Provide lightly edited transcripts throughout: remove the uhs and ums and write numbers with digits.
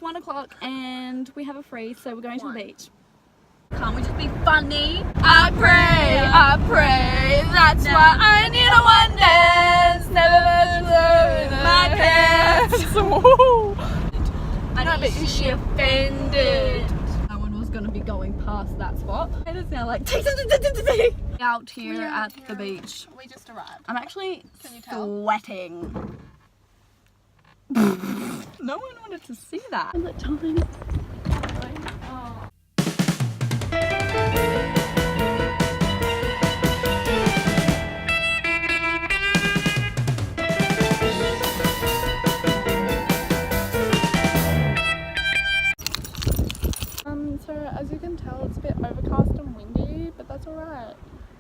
1 o'clock and we have a free, so we're going to the beach. Can't we just be funny? I pray, that's why I need a one dance. Never my pants. I bet she offended. No one was going to be going past that spot. And it's now like out here at the beach. We just arrived. I'm actually sweating. No one wanted to see that. Is it time? Oh. So as you can tell, it's a bit overcast and windy, but that's alright.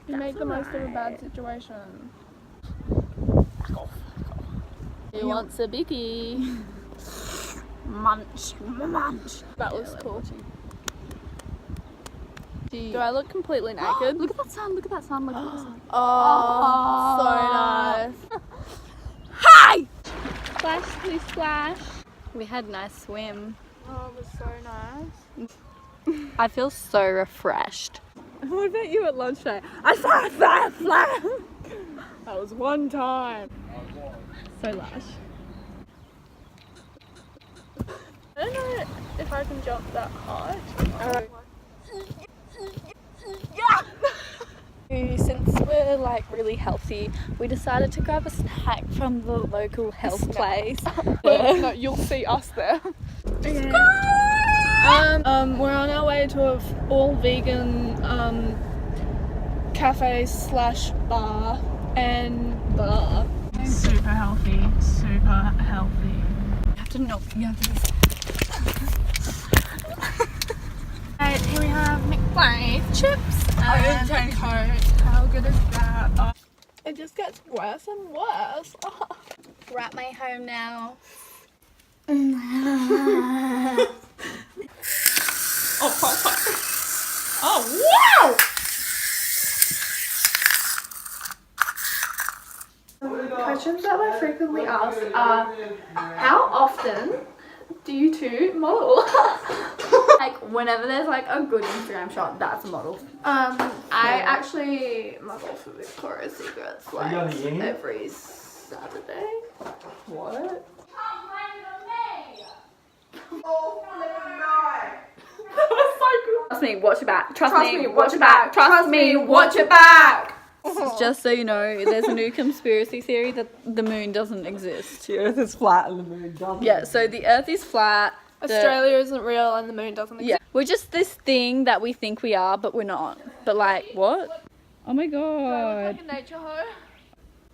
You make the most of a bad situation. He wants a biggie. Munch. That was cool. Do I look completely naked? Look at that sun, look at that sun, look at that sun. Oh, so nice. Hi! Splash, please splash. We had a nice swim. Oh, it was so nice. I feel so refreshed. What about you at lunch today? I flat. That was one time. So lush. I don't know if I can jump that high. Since we're like really healthy, we decided to grab a snack from the local health place. No, you'll see us there. Okay. We're on our way to an all vegan cafe / bar and bar. Super healthy. You have to knock. You have to be. Right, here we have McFlurry chips and Coke. How good is that? Oh, it just gets worse and worse. Oh. We're at my home now. Oh, wow! Questions that I frequently asked are, how often do you two model? Like whenever there's like a good Instagram shot, that's a model. I actually model for Victoria's Secrets like every Saturday. What? Trust me, watch it back. Trust me, watch it back. Trust me, watch it back. Just so you know, there's a new conspiracy theory that the moon doesn't exist. The earth is flat and the moon doesn't. Yeah, so the earth is flat. Australia isn't real and the moon doesn't exist. Yeah, we're just this thing that we think we are, but we're not. But like, what? Oh my god. Like a nature hoe.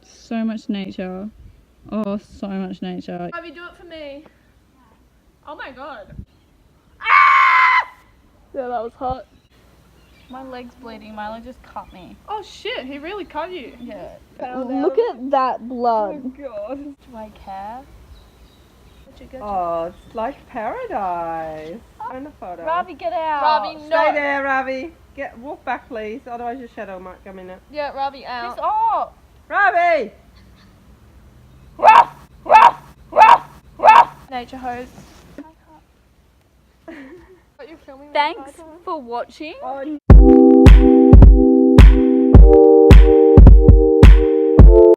So much nature. Oh, so much nature. Abby, do it for me. Oh my god. Yeah, that was hot. My leg's bleeding. Milo just cut me. Oh shit, he really cut you. Yeah. Look at that blood. Oh god. Do I care? Oh, it's like paradise. And a photo. Ravi, get out. Ravi, no. Stay there, Ravi. Walk back, please. Otherwise your shadow might come in it. Yeah, Ravi out. Piss off. Ravi! Nature hose. You're filming. Thanks for watching. Oh,